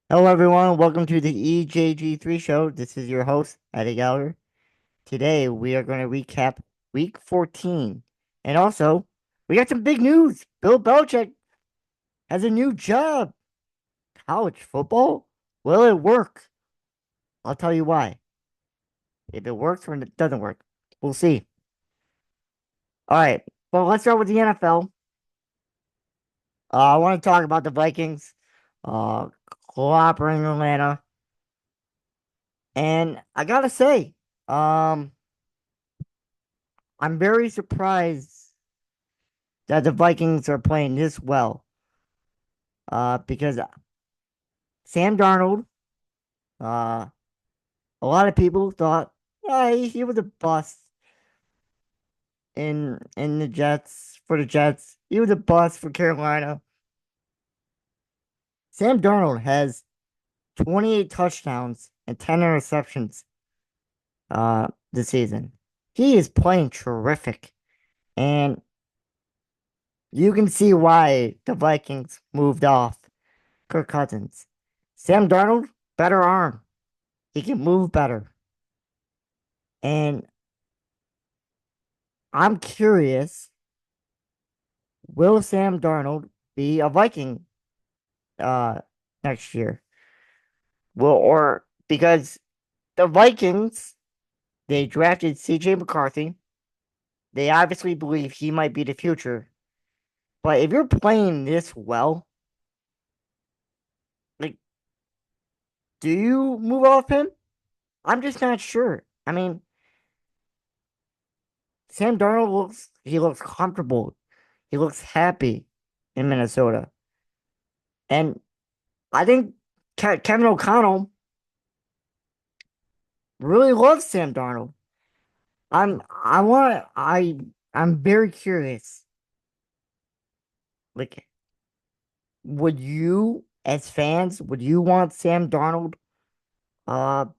Hello, everyone. Welcome to the EJG3 show. This is your host, Eddie Gallagher. Today, we are going to recap week 14. And also, we got some big news. Bill Belichick has a new job. College football? Will it work? I'll tell you why. If it works or it doesn't work, we'll see. All right. Well, let's start with the NFL. I want to talk about the Vikings, uh, clobbering Atlanta. And I got to say, um, I'm very surprised that the Vikings are playing this well. Because Sam Darnold, uh, a lot of people thought, yeah, he was a bust in the Jets for the Jets. He was a bust for Carolina. Sam Darnold has 28 touchdowns and 10 interceptions this season. He is playing terrific, and you can see why the Vikings moved off Kirk Cousins. Sam Darnold, better arm. He can move better. And I'm curious, will Sam Darnold be a Viking uh next year? Will or because the Vikings, they drafted CJ McCarthy. They obviously believe he might be the future. But if you're playing this well, like, do you move off him? I'm just not sure. I mean, Sam Darnold looks comfortable. He looks happy in Minnesota. And I think Kevin O'Connell really loves Sam Darnold. I'm very curious. Like, would you, as fans, would you want Sam Darnold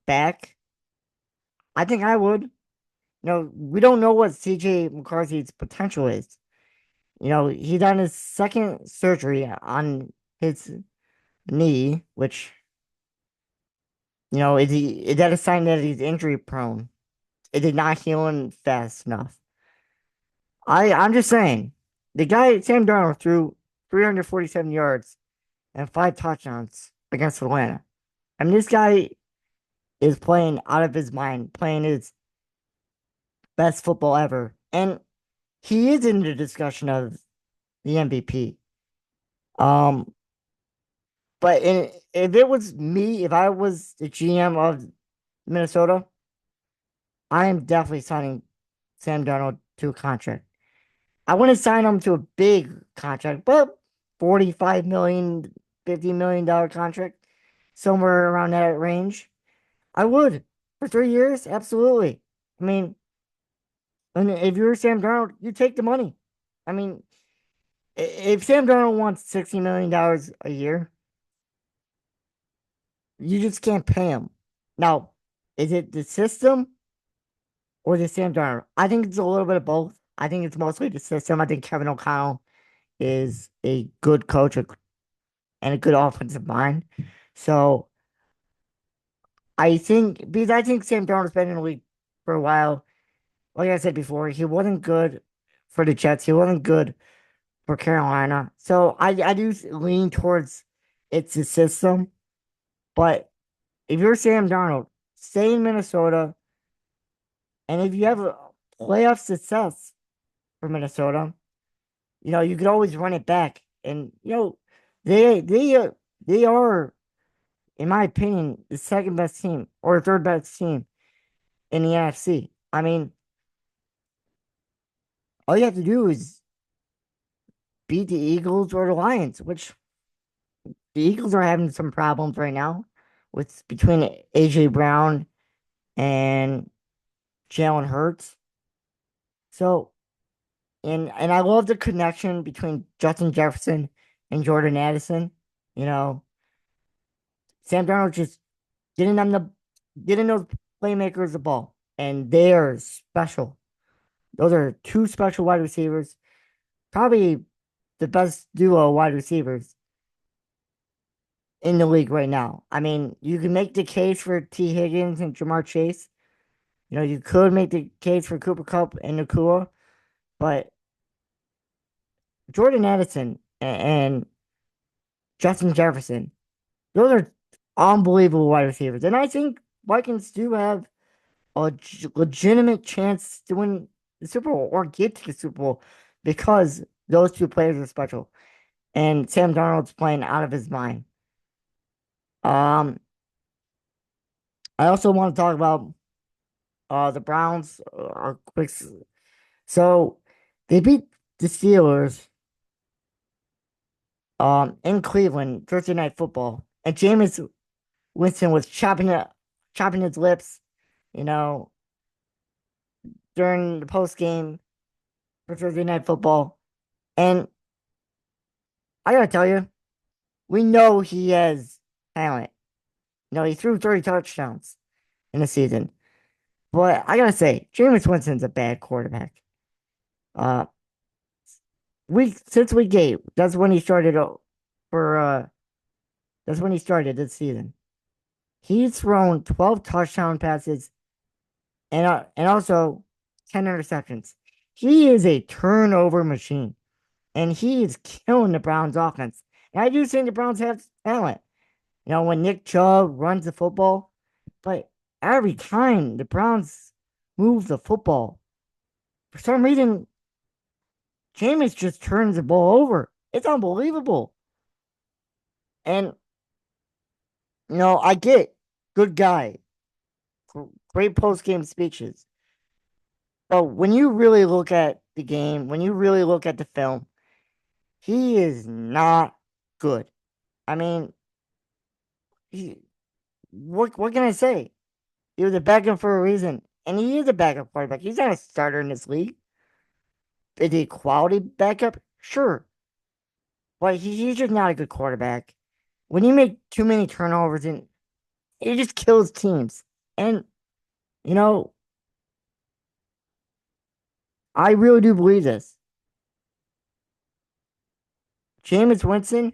back? I think I would. We don't know what CJ McCarthy's potential is. He done his second surgery on his knee, which, is that a sign that he's injury prone? It did not heal him fast enough. I'm just saying, the guy Sam Darnold threw 347 yards and 5 touchdowns against Atlanta. I mean, this guy is playing out of his mind, playing his best football ever, and he is in the discussion of the MVP. Um, if it was me, if I was the GM of Minnesota, I am definitely signing Sam Darnold to a contract. I wouldn't sign him to a big contract, but 45 million, $50 million contract, somewhere around that range. I would for 3 years, absolutely. I mean, and if you're Sam Darnold, you take the money. I mean, if Sam Darnold wants $60 million a year, you just can't pay him. Now, is it the system or the Sam Darnold? I think it's a little bit of both. I think it's mostly the system. I think Kevin O'Connell is a good coach and a good offensive mind. So I think Sam Darnold's been in the league for a while. Like I said before, he wasn't good for the Jets. He wasn't good for Carolina. So I do lean towards it's the system. But if you're Sam Darnold, stay in Minnesota. And if you have a playoff success for Minnesota, you could always run it back. And they they uh, they are, in my opinion, the second best team or third best team in the NFC. I mean, all you have to do is beat the Eagles or the Lions, which the Eagles are having some problems right now with between AJ Brown and Jalen Hurts. So, and I love the connection between Justin Jefferson and Jordan Addison. You know, Sam Darnold just getting them the getting those playmakers the ball, and they are special. Those are two special wide receivers, probably the best duo wide receivers in the league right now. I mean, you can make the case for T. Higgins and Jamar Chase. You could make the case for Cooper Cup and Nakua, but Jordan Addison and Justin Jefferson, those are unbelievable wide receivers. And I think Vikings do have a legitimate chance to win the Super Bowl or get to the Super Bowl because those two players are special. And Sam Darnold's playing out of his mind. Um, I also want to talk about the Browns are quick. So they beat the Steelers in Cleveland Thursday night football. And Jameis Winston was chopping his lips, you know, during the post game for Thursday night football. And I gotta tell you, we know he has talent. He threw 30 touchdowns in a season. But I gotta say, Jameis Winston's a bad quarterback. Uh, since week 8, for that's when he started this season. He's thrown 12 touchdown passes and also 10 interceptions. He is a turnover machine, and he is killing the Browns offense. And I do think the Browns have talent. When Nick Chubb runs the football, but every time the Browns move the football, for some reason, Jameis just turns the ball over. It's unbelievable. And, I get good guy, great post game speeches. But when you really look at the game, when you really look at the film, he is not good. I mean, he, what can I say? He was a backup for a reason, and he is a backup quarterback. He's not a starter in this league. Is he a quality backup? Sure, but he's just not a good quarterback. When you make too many turnovers, and it just kills teams. And you know, I really do believe this. Jameis Winston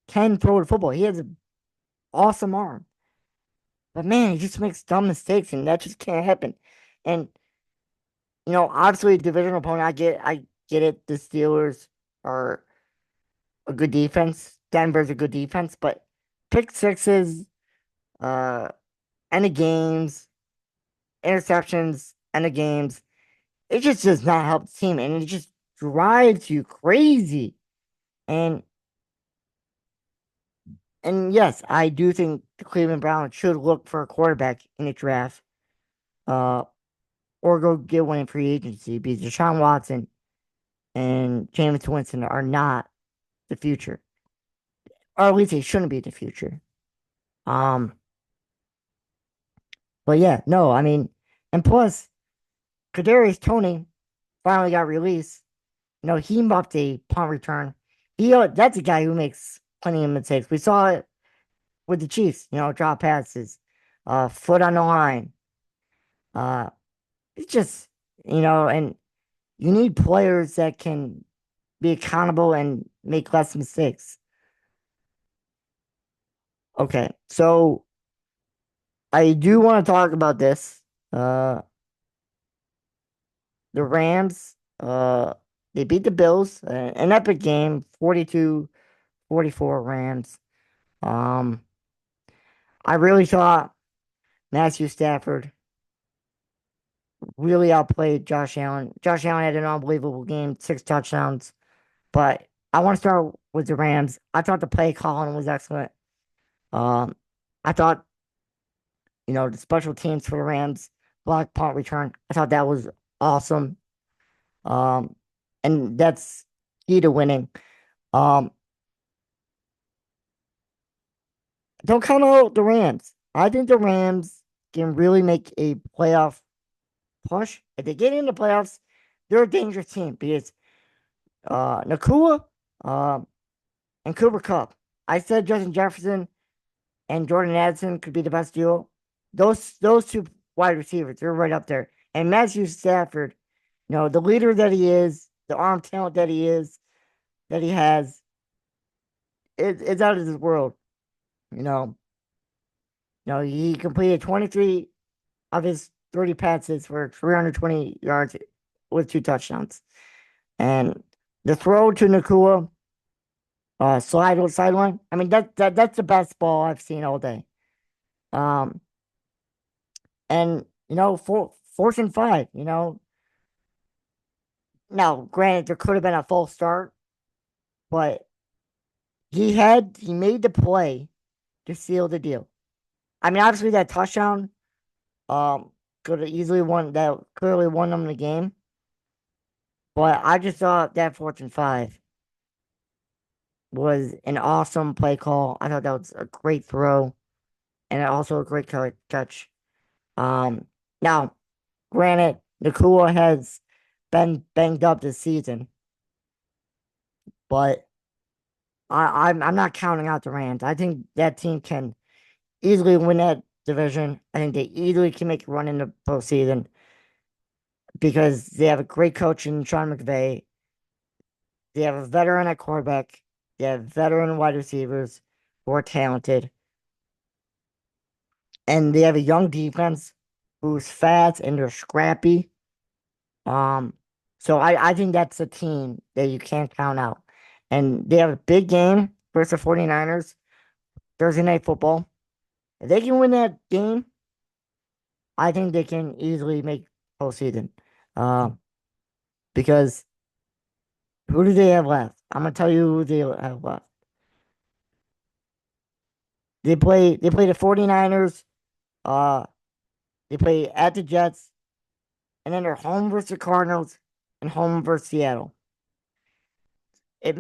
can throw the football. He has an awesome arm. But man, he just makes dumb mistakes, and that just can't happen. And obviously, divisional opponent. I get it. The Steelers are a good defense. Denver's a good defense, but pick sixes, uh, end of games, interceptions, end of games. It just does not help the team, and it just drives you crazy. And and yes, I do think the Cleveland Browns should look for a quarterback in the draft. Uh, or go get one in free agency because Deshaun Watson and Jameis Winston are not the future, or at least they shouldn't be the future. Um, but yeah, no, I mean, and plus, Kadarius Toney finally got released. He muffed a punt return. That's a guy who makes plenty of mistakes. We saw it with the Chiefs. Drop passes, foot on the line. Uh, it's just and you need players that can be accountable and make less mistakes. Okay, so I do want to talk about this. Uh, the Rams, they beat the Bills, an epic game, 42-44 Rams. Um, I really thought Matthew Stafford really outplayed Josh Allen. Josh Allen had an unbelievable game, 6 touchdowns. But I want to start with the Rams. I thought the play calling was excellent. Um, I thought the special teams for the Rams block punt return. I thought that was awesome. Um, and that's key to winning. Um, don't count out the Rams. I think the Rams can really make a playoff push. If they get into playoffs, they're a dangerous team because Nakua um and Cooper Cup. I said Justin Jefferson and Jordan Addison could be the best duo. Those two wide receivers, they're right up there. And Matthew Stafford, the leader that he is, the arm talent that he has, it's out of this world. You know, he completed 23 of his 30 passes for 320 yards with two touchdowns. And the throw to Nakua, sideline. I mean that's the best ball I've seen all day. Um, and fourth and five. Now granted there could have been a false start, but he made the play to seal the deal. I mean, obviously that touchdown, could have easily won that clearly won them the game. But I just thought that fourth and five was an awesome play call. I thought that was a great throw and also a great catch. Um, Now, granted, Nakua has been banged up this season, but I'm not counting out the Rams. I think that team can easily win that division. I think they easily can make a run in the postseason because they have a great coach in Sean McVay. They have a veteran at quarterback. They have veteran wide receivers who are talented. And they have a young defense who's fast and they're scrappy. Um, so I think that's a team that you can't count out. And they have a big game versus the 49ers, Thursday night football. If they can win that game, I think they can easily make postseason. Um, because who do they have left? I'm gonna tell you who they have left. They play the 49ers, uh, they play at the Jets, and then they're home versus the Cardinals and home versus Seattle. If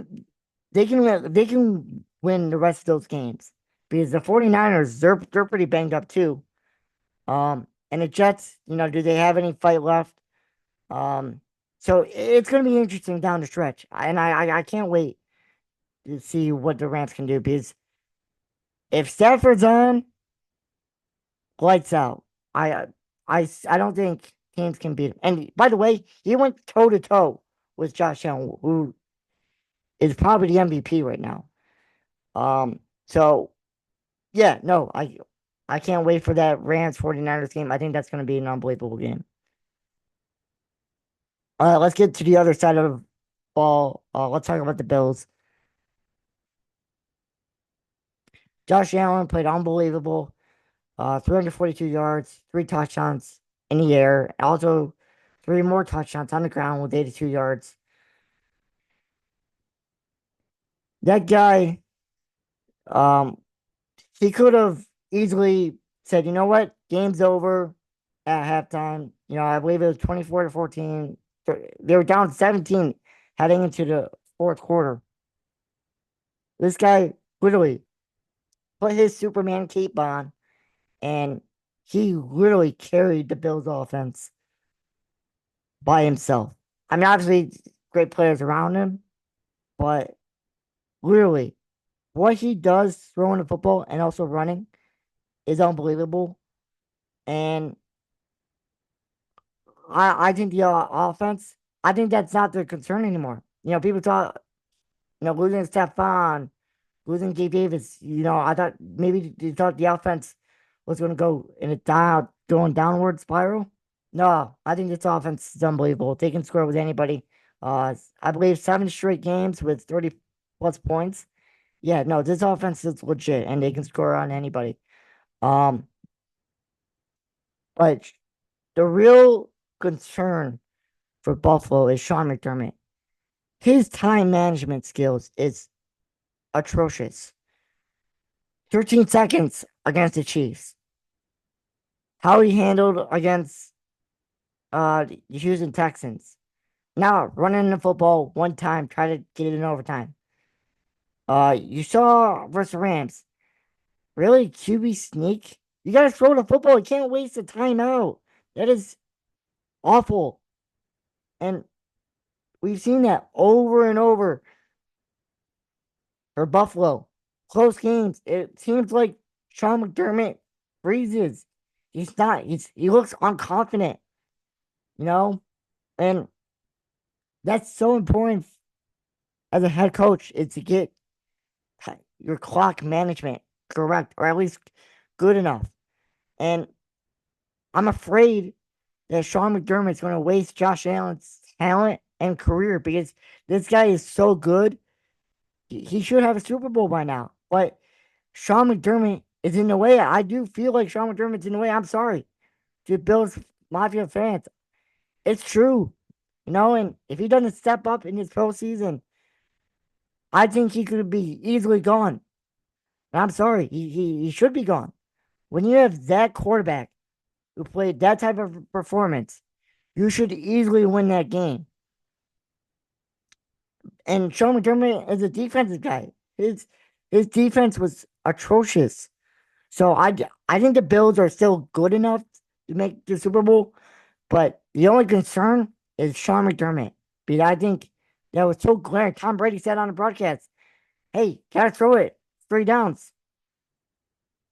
they can win the rest of those games because the 49ers they're pretty banged up too. And the Jets, do they have any fight left? Um, so it's going to be interesting down the stretch, and I can't wait to see what the Rams can do because if Stafford's on, lights out. I I don't think teams can beat him. And by the way, he went toe to toe with Josh Allen, who is probably the MVP right now. So yeah, no, I can't wait for that Rams 49ers game. I think that's going to be an unbelievable game. Let's get to the other side of the ball. Let's talk about the Bills. Josh Allen played unbelievable. 342 yards, three touchdowns in the air. Also, three more touchdowns on the ground with 82 yards. That guy, um, he could have easily said, you know what, game's over at halftime. I believe it was 24-14. They were down 17 heading into the fourth quarter. This guy literally put his Superman cape on and he literally carried the Bills offense by himself. I mean, obviously, great players around him, but literally, what he does throwing the football and also running is unbelievable. And I think the offense, I think that's not their concern anymore. People thought, losing Stephon, losing Gabe Davis, I thought maybe they thought the offense was going to go in a going downward spiral. No, I think this offense is unbelievable. They can score with anybody. I believe 7 straight games with 30 plus points. Yeah, no, this offense is legit and they can score on anybody. Um, but the real concern for Buffalo is Sean McDermott. His time management skills is atrocious. 13 seconds against the Chiefs. How he handled against the Houston Texans. Now running the football one time, try to get it in overtime. You saw versus Rams. Really, QB sneak? You gotta throw the football. You can't waste the timeout. That is awful. And we've seen that over and over for Buffalo. Close games. It seems like Sean McDermott freezes. He's not. He looks unconfident, you know? And that's so important as a head coach is to get your clock management correct, or at least good enough. And I'm afraid that Sean McDermott's going to waste Josh Allen's talent and career because this guy is so good. He should have a Super Bowl by now. But Sean McDermott is in the way. I do feel like Sean McDermott's in the way. I'm sorry to Bills Mafia fans. It's true. And if he doesn't step up in his postseason, I think he could be easily gone. And I'm sorry. He should be gone. When you have that quarterback who played that type of performance, you should easily win that game. And Sean McDermott is a defensive guy. His defense was atrocious. So I think the Bills are still good enough to make the Super Bowl, but the only concern is Sean McDermott. Because I think that was so glaring. Tom Brady said on the broadcast, "Hey, gotta throw it, 3 downs."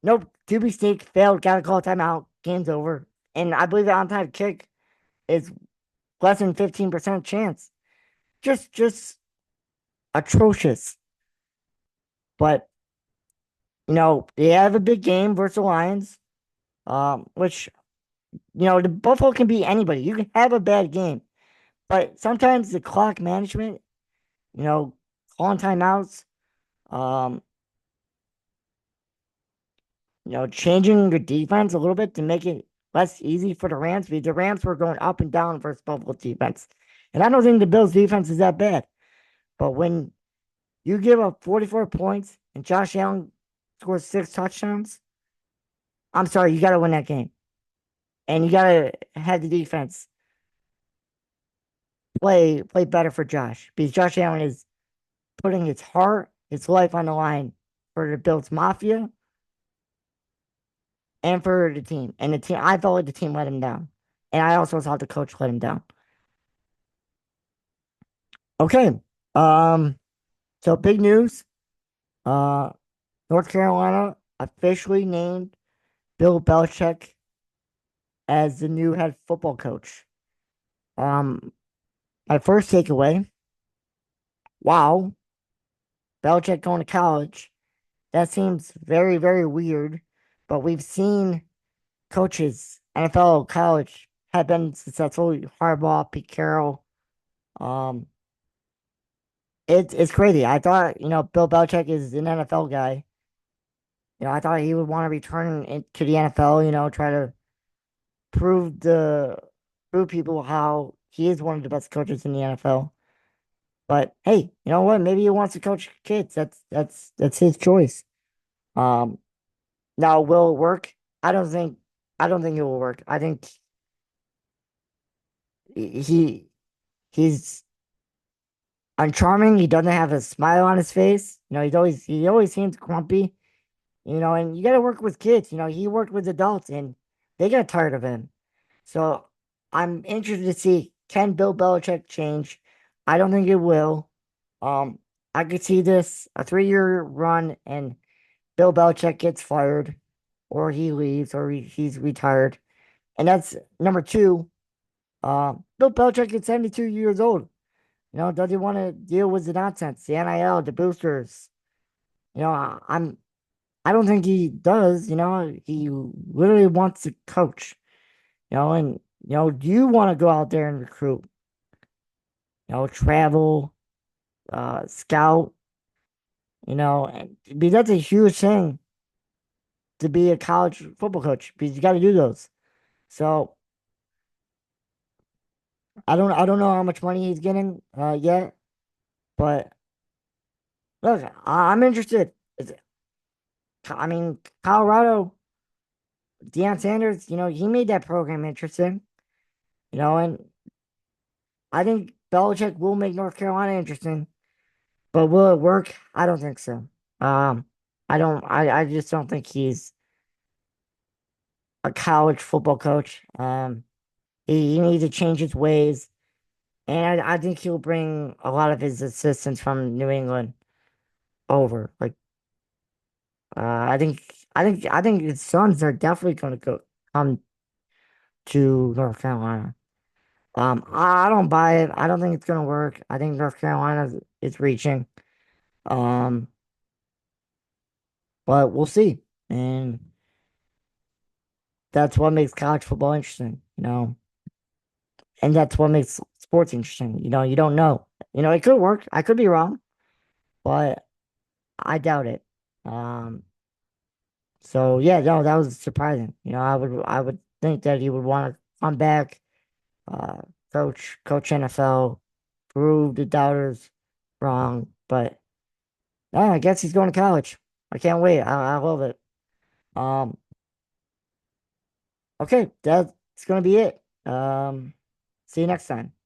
Nope, two mistake, failed, gotta call timeout, game's over. And I believe the on-time kick is less than 15% chance. Just atrocious. But they have a big game versus the Lions, which the Buffalo can beat anybody. You can have a bad game, but sometimes the clock management, you know, calling timeouts, um, changing your defense a little bit to make it less easy for the Rams because the Rams were going up and down versus Buffalo defense. And I don't think the Bills defense is that bad. But when you give up 44 points and Josh Allen scores 6 touchdowns, I'm sorry, you got to win that game. And you got to have the defense play better for Josh because Josh Allen is putting his heart, his life on the line for the Bills Mafia and for the team. And the team, I felt like the team let him down. And I also thought the coach let him down. Okay. Um, so big news. Uh, North Carolina officially named Bill Belichick as the new head football coach. Um, my first takeaway, wow, Belichick going to college. That seems very, very weird. But we've seen coaches, NFL, college, have been successful. Harbaugh, Pete Carroll. Um, it's crazy. I thought Bill Belichick is an NFL guy. I thought he would want to return to the NFL. Try to prove the prove people how he is one of the best coaches in the NFL. But hey, you know what? Maybe he wants to coach kids. That's his choice. Um, Now will it work? I don't think I don't think it will work. I think he he's uncharming. He doesn't have a smile on his face. He always seems grumpy. And you got to work with kids. He worked with adults, and they got tired of him. So I'm interested to see, can Bill Belichick change? I don't think it will. Um, I could see this a 3-year run, and Bill Belichick gets fired, or he leaves, or he's retired, and that's number two. Bill Belichick is 72 years old. Does he want to deal with the nonsense, the NIL, the boosters? I don't think he does. He literally wants to coach. And do you want to go out there and recruit? Travel, scout. Because that's a huge thing to be a college football coach because you got to do those. So I don't know how much money he's getting yet, but look, I'm interested. I mean, Colorado, Deion Sanders, he made that program interesting. And I think Belichick will make North Carolina interesting, but will it work? I don't think so. Um, I just don't think he's a college football coach. He needs to change his ways, and I think he'll bring a lot of his assistants from New England over. Like, I think his sons are definitely going to come to North Carolina. I don't buy it. I don't think it's going to work. I think North Carolina is reaching. Um, but we'll see. And that's what makes college football interesting, and that's what makes sports interesting. You don't know. It could work. I could be wrong, but I doubt it. Um, so yeah, no, that was surprising. I would think that he would want to come back, uh, coach NFL, prove the doubters wrong. But yeah, I guess he's going to college. I can't wait. I love it. Um, okay, that's gonna be it. See you next time.